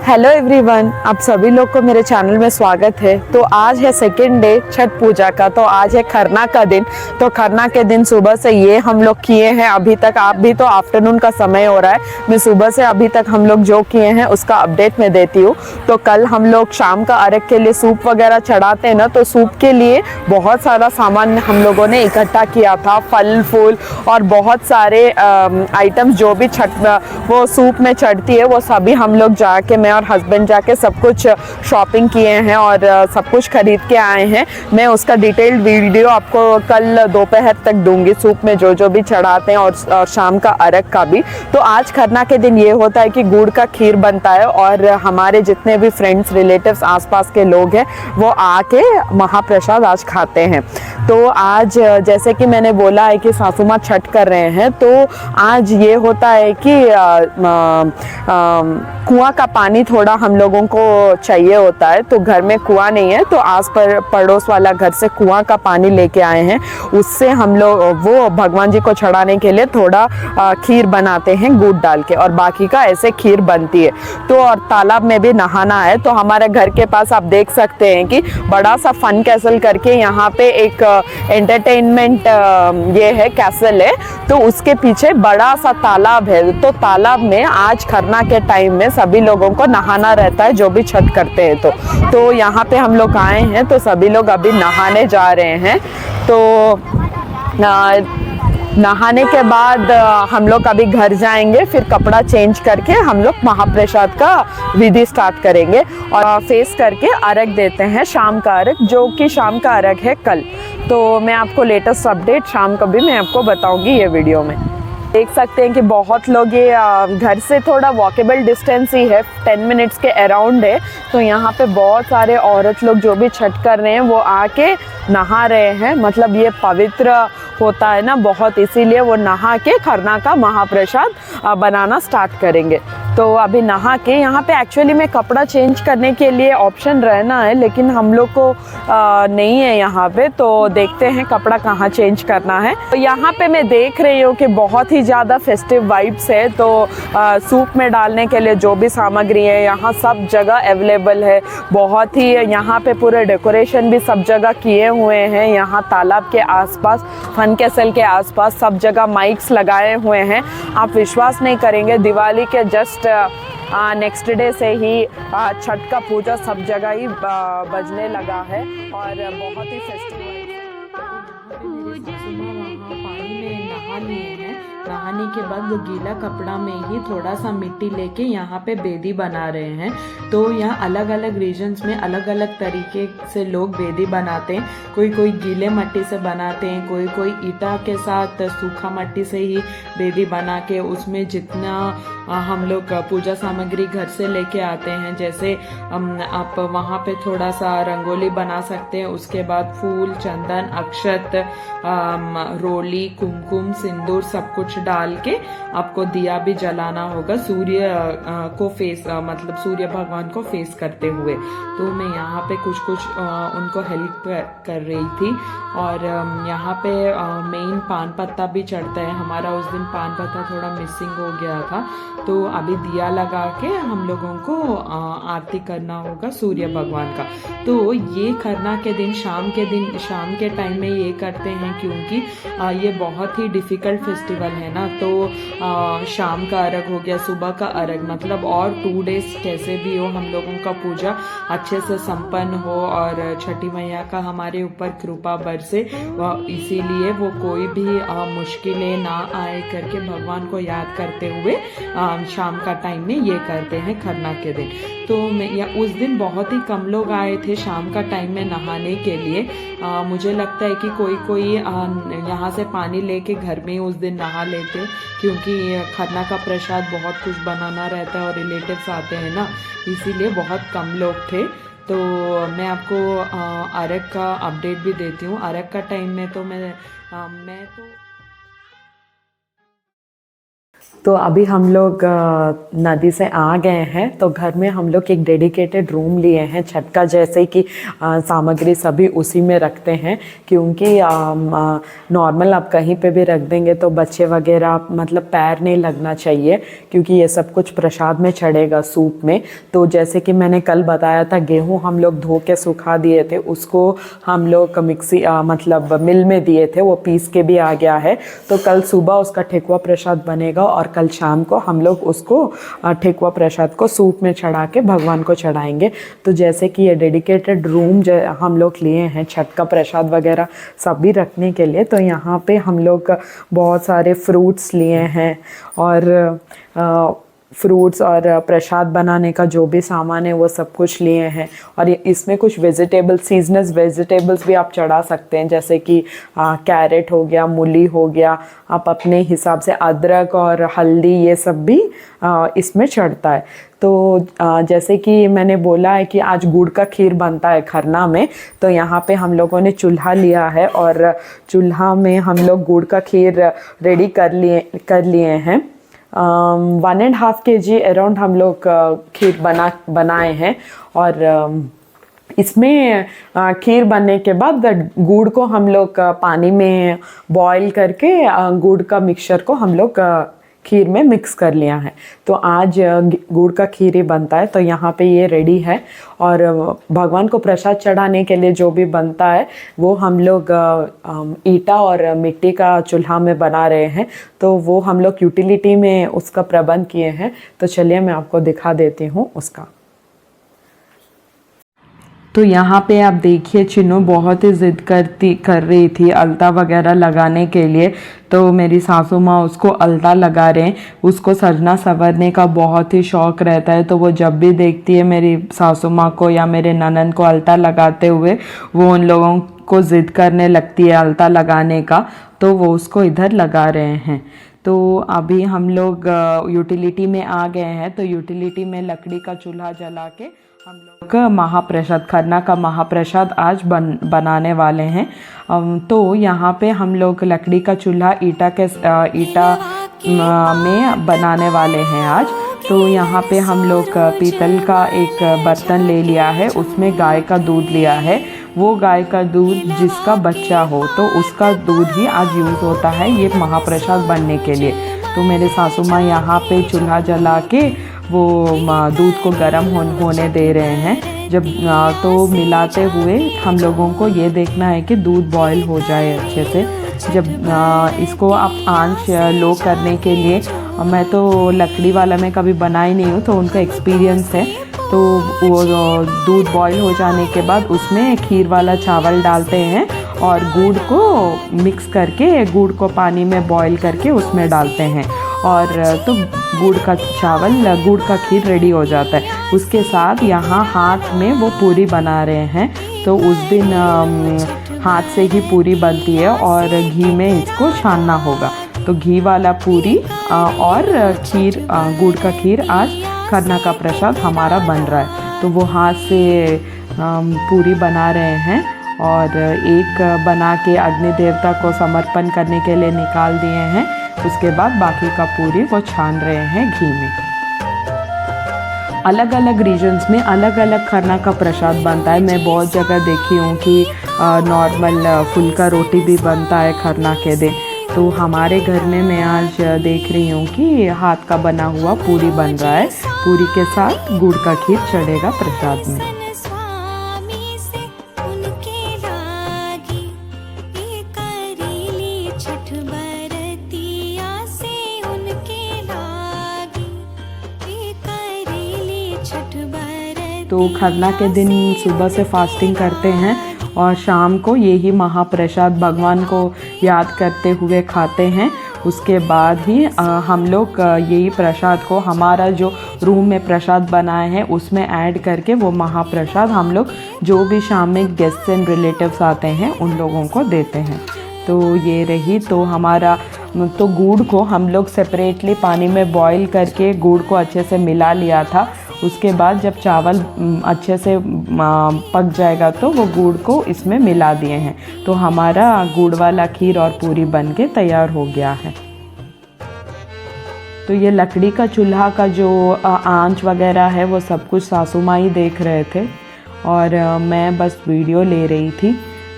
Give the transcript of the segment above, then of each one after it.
Hello everyone, आप सभी लोग को मेरे चैनल में स्वागत है। तो आज है सेकेंड डे छठ पूजा का। तो आज है खरना का दिन। तो खरना के दिन सुबह से ये हम लोग किए हैं अभी तक। आप भी तो आफ्टरनून का समय हो रहा है, मैं सुबह से अभी तक हम लोग जो किए हैं उसका अपडेट मैं देती हूँ। तो कल हम लोग शाम का अर्घ के लिए सूप वगैरह चढ़ाते हैं ना, तो सूप के लिए बहुत सारा सामान हम लोगों ने इकट्ठा किया था, फल फूल और बहुत सारे आइटम्स जो भी छठ वो सूप में चढ़ती है वो सभी हम लोग जाके, मैं और हस्बैंड जाके सब कुछ शॉपिंग किए हैं और सब कुछ खरीद के आए हैं। मैं उसका डिटेल्ड वीडियो आपको कल दोपहर तक दूंगी, सूप में जो जो भी चढ़ाते हैं और शाम का अर्घ का भी। तो आज खरना के दिन ये होता है कि गुड़ का खीर बनता है और हमारे जितने भी फ्रेंड्स रिलेटिव्स आसपास के लोग हैं वो आके महाप्रसाद आज खाते हैं। तो आज जैसे कि मैंने बोला है कि सासू माँ छठ कर रहे हैं, तो आज ये होता है कि कुआं का पानी थोड़ा हम लोगों को चाहिए होता है। तो घर में कुआं नहीं है, तो आस पड़ोस वाला घर से कुआं का पानी लेके आए हैं। उससे हम लोग वो भगवान जी को चढ़ाने के लिए थोड़ा खीर बनाते हैं गुड़ डाल के, और बाकी का ऐसे खीर बनती है। तो और तालाब में भी नहाना है। तो हमारे घर के पास आप देख सकते हैं कि बड़ा सा फन कैसल करके यहाँ पे एक एंटरटेनमेंट ये है, कैसल है। तो उसके पीछे बड़ा सा तालाब है। तो तालाब में आज खरना के टाइम में सभी लोगों को नहाना रहता है जो भी छठ करते हैं। तो यहाँ पे हम लोग आए हैं, तो सभी लोग अभी नहाने जा रहे हैं। तो नहाने के बाद हम लोग अभी घर जाएंगे, फिर कपड़ा चेंज करके हम लोग महाप्रसाद का विधि स्टार्ट करेंगे और फेस करके अर्घ देते हैं, शाम का अर्घ, जो कि शाम का अर्घ है कल। तो मैं आपको लेटेस्ट अपडेट शाम का भी मैं आपको बताऊंगी ये वीडियो में। देख सकते हैं कि बहुत लोग ये घर से थोड़ा वॉकेबल डिस्टेंस ही है, 10 मिनट्स के अराउंड है। तो यहाँ पे बहुत सारे औरत लोग जो भी छठ कर रहे हैं वो आके नहा रहे हैं। मतलब ये पवित्र होता है ना बहुत, इसीलिए वो नहा के खरना का महाप्रसाद बनाना स्टार्ट करेंगे। तो अभी नहा के यहाँ पे एक्चुअली में कपड़ा चेंज करने के लिए ऑप्शन रहना है, लेकिन हम लोग को नहीं है यहाँ पे। तो देखते हैं कपड़ा कहाँ चेंज करना है। तो यहाँ पे मैं देख रही हूँ कि बहुत ही ज़्यादा फेस्टिव वाइब्स है। तो सूप में डालने के लिए जो भी सामग्री है यहाँ सब जगह अवेलेबल है। बहुत ही यहाँ पे पूरे डेकोरेशन भी सब जगह किए हुए हैं। यहाँ तालाब के आसपास, फन कैसल के आसपास सब जगह माइक्स लगाए हुए हैं। आप विश्वास नहीं करेंगे, दिवाली के जस्ट नेक्स्ट डे से ही छठ का पूजा सब जगह ही बजने लगा है और बहुत ही फेस्टिवल। पानी में नहा लिए हैं। नहाने के बाद वो गीला कपड़ा में ही थोड़ा सा मिट्टी लेके यहाँ पे बेदी बना रहे हैं। तो यहाँ अलग अलग रीजन्स में अलग अलग तरीके से लोग बेदी बनाते हैं। कोई कोई गीले मट्टी से बनाते हैं, कोई कोई ईटा के साथ सूखा मट्टी से ही बेदी बना के उसमें जितना हम लोग पूजा सामग्री घर से लेके आते हैं, जैसे आप वहाँ पे थोड़ा सा रंगोली बना सकते हैं। उसके बाद फूल, चंदन, अक्षत, रोली, कुमकुम, सिंदूर सब कुछ डाल के आपको दिया भी जलाना होगा, सूर्य को फेस मतलब सूर्य भगवान को फेस करते हुए। तो मैं यहाँ पे कुछ उनको हेल्प कर रही थी। और यहाँ पे मेन पान पत्ता भी चढ़ता है। हमारा उस दिन पान पत्ता थोड़ा मिसिंग हो गया था, तो अभी दिया लगा के हम लोगों को आरती करना होगा सूर्य भगवान का। तो ये खरना के दिन शाम के टाइम में ये करते हैं, क्योंकि ये बहुत ही डिफिकल्ट फेस्टिवल है ना। तो शाम का अर्घ हो गया, सुबह का अर्घ, मतलब और 2 डेज कैसे भी हो हम लोगों का पूजा अच्छे से संपन्न हो और छठी मैया का हमारे ऊपर कृपा बरसे, इसीलिए वो कोई भी मुश्किलें ना आए करके भगवान को याद करते हुए शाम का टाइम में ये करते हैं खरना के दिन। तो उस दिन बहुत ही कम लोग आए थे शाम का टाइम में नहाने के लिए। मुझे लगता है कि कोई यहाँ से पानी लेके घर में उस दिन नहा लेते, क्योंकि खरना का प्रसाद बहुत कुछ बनाना रहता है और रिलेटिव्स आते हैं ना, इसीलिए बहुत कम लोग थे। तो मैं आपको अर्घ का अपडेट भी देती हूँ। अर्घ का टाइम में तो मैं तो अभी हम लोग नदी से आ गए हैं, तो घर में हम लोग एक डेडिकेटेड रूम लिए हैं छत का, जैसे कि सामग्री सभी उसी में रखते हैं, क्योंकि नॉर्मल आप कहीं पे भी रख देंगे तो बच्चे वगैरह मतलब पैर नहीं लगना चाहिए, क्योंकि ये सब कुछ प्रसाद में चढ़ेगा सूप में। तो जैसे कि मैंने कल बताया था, गेहूँ हम लोग धो के सुखा दिए थे, उसको हम लोग मिक्सी मतलब मिल में दिए थे, वो पीस के भी आ गया है। तो कल सुबह उसका ठेकुआ प्रसाद बनेगा और कल शाम को हम लोग उसको ठेकुआ प्रसाद को सूप में चढ़ा के भगवान को चढ़ाएंगे। तो जैसे कि ये डेडिकेटेड रूम जो हम लोग लिए हैं छठ का प्रसाद वगैरह सभी रखने के लिए, तो यहाँ पे हम लोग बहुत सारे फ्रूट्स लिए हैं और फ्रूट्स और प्रसाद बनाने का जो भी सामान है वो सब कुछ लिए हैं। और इसमें कुछ वेजिटेबल्स, सीजनल वेजिटेबल्स भी आप चढ़ा सकते हैं, जैसे कि कैरेट हो गया, मूली हो गया, आप अपने हिसाब से अदरक और हल्दी ये सब भी इसमें चढ़ता है। तो जैसे कि मैंने बोला है कि आज गुड़ का खीर बनता है खरना में, तो यहाँ पे हम लोगों ने चूल्हा लिया है और चूल्हा में हम लोग गुड़ का खीर रेडी कर लिए हैं। 1.5 kg अराउंड हम लोग खीर बनाए हैं। और इसमें खीर बनने के बाद गुड़ को हम लोग पानी में बॉईल करके गुड़ का मिक्सचर को हम लोग खीर में मिक्स कर लिया है। तो आज गुड़ का खीर ही बनता है, तो यहाँ पे ये रेडी है। और भगवान को प्रसाद चढ़ाने के लिए जो भी बनता है वो हम लोग ईटा और मिट्टी का चूल्हा में बना रहे हैं, तो वो हम लोग यूटिलिटी में उसका प्रबंध किए हैं। तो चलिए मैं आपको दिखा देती हूँ उसका। तो यहाँ पे आप देखिए, चिन्नू बहुत ही ज़िद कर रही थी अलता वगैरह लगाने के लिए, तो मेरी सासू माँ उसको अलता लगा रहे हैं। उसको सजना संवरने का बहुत ही शौक़ रहता है, तो वो जब भी देखती है मेरी सासू माँ को या मेरे ननन को अलता लगाते हुए, वो उन लोगों को ज़िद करने लगती है अलता लगाने का, तो वो उसको इधर लगा रहे हैं। तो अभी हम लोग यूटिलिटी में आ गए हैं, तो यूटिलिटी में लकड़ी का चूल्हा जला के हम लोग महाप्रसाद, खरना का महाप्रसाद आज बनाने वाले हैं। तो यहाँ पे हम लोग लकड़ी का चूल्हा ईटा में बनाने वाले हैं आज। तो यहाँ पे हम लोग पीतल का एक बर्तन ले लिया है, उसमें गाय का दूध लिया है। वो गाय का दूध जिसका बच्चा हो तो उसका दूध ही आज यूज़ होता है ये महाप्रसाद बनने के लिए। तो मेरे सासू माँ यहाँ पे चूल्हा जला के वो दूध को गर्म होने दे रहे हैं। जब तो मिलाते हुए हम लोगों को ये देखना है कि दूध बॉईल हो जाए अच्छे से। जब इसको आप आंच लो करने के लिए, मैं तो लकड़ी वाला में कभी बनाई नहीं हूँ, तो उनका एक्सपीरियंस है। तो वो दूध बॉईल हो जाने के बाद उसमें खीर वाला चावल डालते हैं और गुड़ को मिक्स करके, गुड़ को पानी में बॉईल करके उसमें डालते हैं, और तो गुड़ का खीर रेडी हो जाता है। उसके साथ यहाँ हाथ में वो पूरी बना रहे हैं, तो उस दिन हाथ से ही पूरी बनती है और घी में इसको छानना होगा। तो घी वाला पूरी और खीर, गुड़ का खीर आज खरना का प्रसाद हमारा बन रहा है। तो वो हाथ से पूरी बना रहे हैं और एक बना के अग्नि देवता को समर्पण करने के लिए निकाल दिए हैं। उसके बाद बाकी का पूरी वो छान रहे हैं घी में। अलग अलग रीजन्स में अलग अलग खरना का प्रसाद बनता है। मैं बहुत जगह देखी हूँ कि नॉर्मल फुल्का रोटी भी बनता है खरना के दिन। तो हमारे घर में मैं आज देख रही हूँ कि हाथ का बना हुआ पूरी बन रहा है। पूरी के साथ गुड़ का खीर चढ़ेगा प्रसाद में। तो खरना के दिन सुबह से फास्टिंग करते हैं और शाम को यही महाप्रसाद भगवान को याद करते हुए खाते हैं। उसके बाद ही हम लोग यही प्रसाद को हमारा जो रूम में प्रसाद बनाए हैं उसमें ऐड करके वो महाप्रसाद हम लोग जो भी शाम में गेस्ट एंड रिलेटिव्स आते हैं उन लोगों को देते हैं। तो ये रही। तो हमारा तो गुड़ को हम लोग सेपरेटली पानी में बॉईल करके गुड़ को अच्छे से मिला लिया था। उसके बाद जब चावल अच्छे से पक जाएगा तो वो गुड़ को इसमें मिला दिए हैं। तो हमारा गुड़ वाला खीर और पूरी बन के तैयार हो गया है। तो ये लकड़ी का चूल्हा का जो आंच वगैरह है वो सब कुछ सासू माँ ही देख रहे थे और मैं बस वीडियो ले रही थी।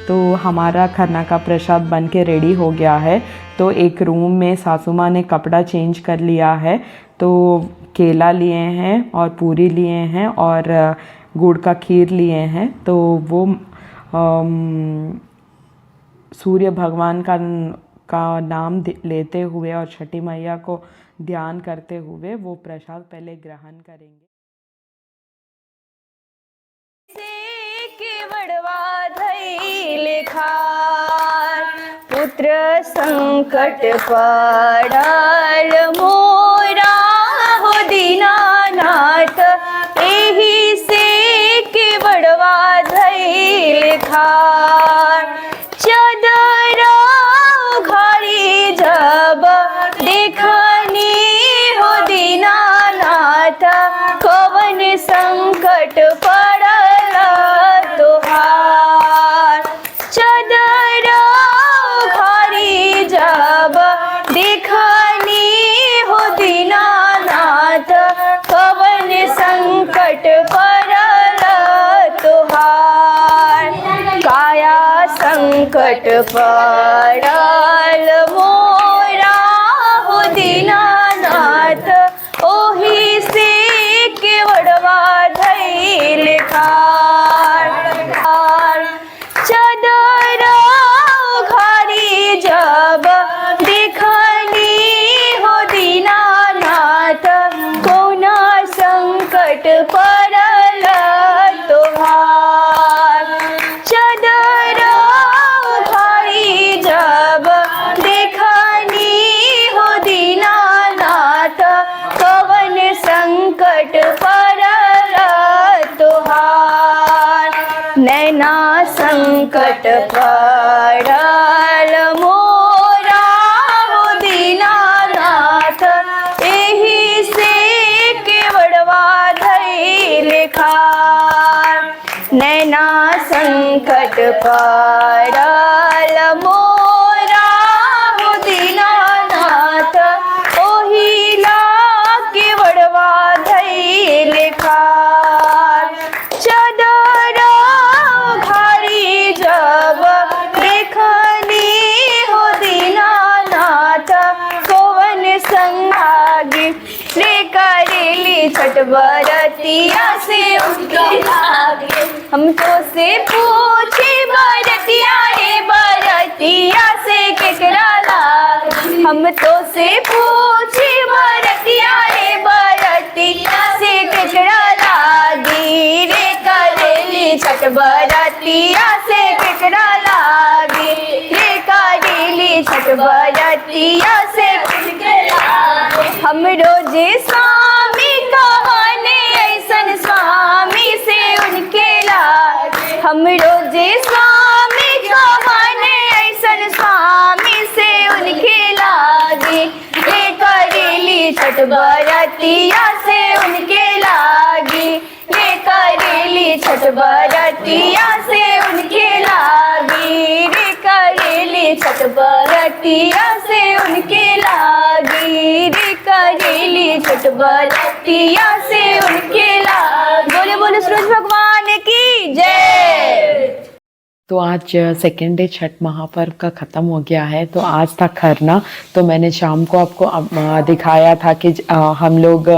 तो हमारा खरना का प्रसाद बन के रेडी हो गया है। तो एक रूम में सासू माँ ने कपड़ा चेंज कर लिया है, तो केला लिए हैं और पूरी लिए हैं और गुड़ का खीर लिए हैं। तो वो सूर्य भगवान का नाम लेते हुए और छठी मैया को ध्यान करते हुए वो प्रसाद पहले ग्रहण करेंगे। पुत्र संकट पड़ल मोरा हो दीनानाथ, एही से केवड़वा धैल खार। चदरा घड़ी जब देखनी हो दीनानाथ, कवन संकट पड़ल तोहार। चदरा घड़ी जब देखनी हो दीनानाथ, कवन संकट पड़ल तोहार। काया संकट पड़ल मोरा हो दीनानाथ, ओही से केवड़वा धैल खार। चदरा घड़ी जब देखनी हो दीनानाथ, कोना संकट पड़ल तोहार। चदरा घड़ी जब देखनी हो दीनानाथ, कवन संकट पड़ल तोहार। नैना संकट पड़ल मोरा हो दीनानाथ, एही से केवड़वा धैल खार। नैना संकट पड़ल मोरा हो दीनानाथ, ओही ला केवड़वा धैल खार। चदरा घड़ी जब देखनी हो दीनानाथ, कवन संभागी ले करेली छठ बरतिया से उनके लागे। हम तो से पूछे बरतिया रे बरतिया से केकरा लागे। हम तो से पूछे बरतिया रे बरतिया से केकरा लागी। रे करेली छठ बरतिया से केकरा लागी। रे करेली छठ बरतिया से केकरा लागी। हम रोजे स्वामी कहने ऐसन स्वामी से उनके लागे। हम रोजे स्वामी कहने ऐसन स्वामी से उनके लागे। रे करेली छठ बरतिया से उनके लागी। रे करेली छठ बरतिया से उनके लागी। रे करेली छठ बरतिया से उनके लागी। रे करेली छठ बरतिया से उनके लागी। बोले बोले सूरज भगवान की जय। तो आज सेकेंड डे छठ महापर्व का ख़त्म हो गया है। तो आज था खरना। तो मैंने शाम को आपको दिखाया था कि हम लोग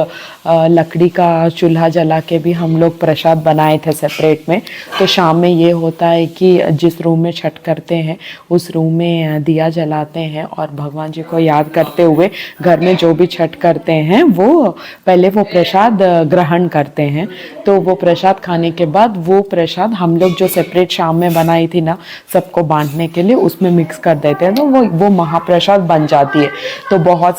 लकड़ी का चूल्हा जला के भी हम लोग प्रसाद बनाए थे सेपरेट में। तो शाम में ये होता है कि जिस रूम में छठ करते हैं उस रूम में दिया जलाते हैं और भगवान जी को याद करते हुए घर में जो भी छठ करते हैं वो पहले वो प्रसाद ग्रहण करते हैं। तो वो प्रसाद खाने के बाद वो प्रसाद हम लोग जो सेपरेट शाम में बनाई थी ना सबको बांटने के लिए उसमें मिक्स कर देते हैं। तो वो महाप्रसाद बन जाती है। तो बहुत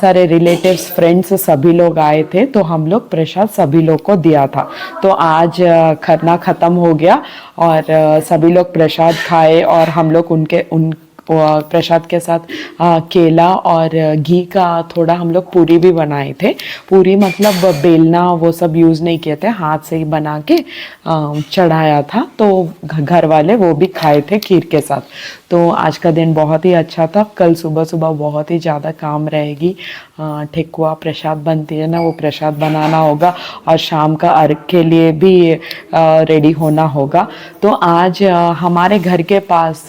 सारे रिलेटिव्स फ्रेंड्स सभी लोग आए थे। तो हम लोग प्रसाद सभी लोग को दिया था। तो आज खरना ख़त्म हो गया और सभी लोग प्रसाद खाए और हम लोग प्रसाद के साथ केला और घी का थोड़ा हम लोग पूरी भी बनाए थे। पूरी मतलब बेलना वो सब यूज़ नहीं किए थे, हाथ से ही बना के चढ़ाया था, तो घर वाले वो भी खाए थे खीर के साथ। तो आज का दिन बहुत ही अच्छा था। कल सुबह सुबह बहुत ही ज़्यादा काम रहेगी, ठेकुआ प्रसाद बनती है ना, वो प्रसाद बनाना होगा और शाम का अर्घ के लिए भी रेडी होना होगा। तो आज हमारे घर के पास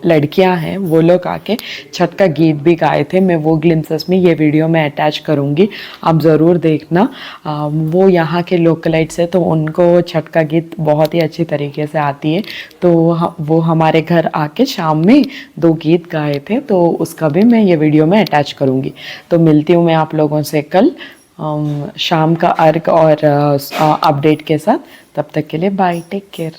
लड़कियां हैं, वो लोग आके छठ का गीत भी गाए थे। मैं वो ग्लिम्पसेस में ये वीडियो में अटैच करूँगी, आप ज़रूर देखना। वो यहाँ के लोकलाइट्स है, तो उनको छठ का गीत बहुत ही अच्छी तरीके से आती है। तो वो हमारे घर आके शाम में 2 गीत गाए थे, तो उसका भी मैं ये वीडियो में अटैच करूँगी। तो मिलती हूँ मैं आप लोगों से कल शाम का अर्घ और अपडेट के साथ। तब तक के लिए बाय, टेक केयर।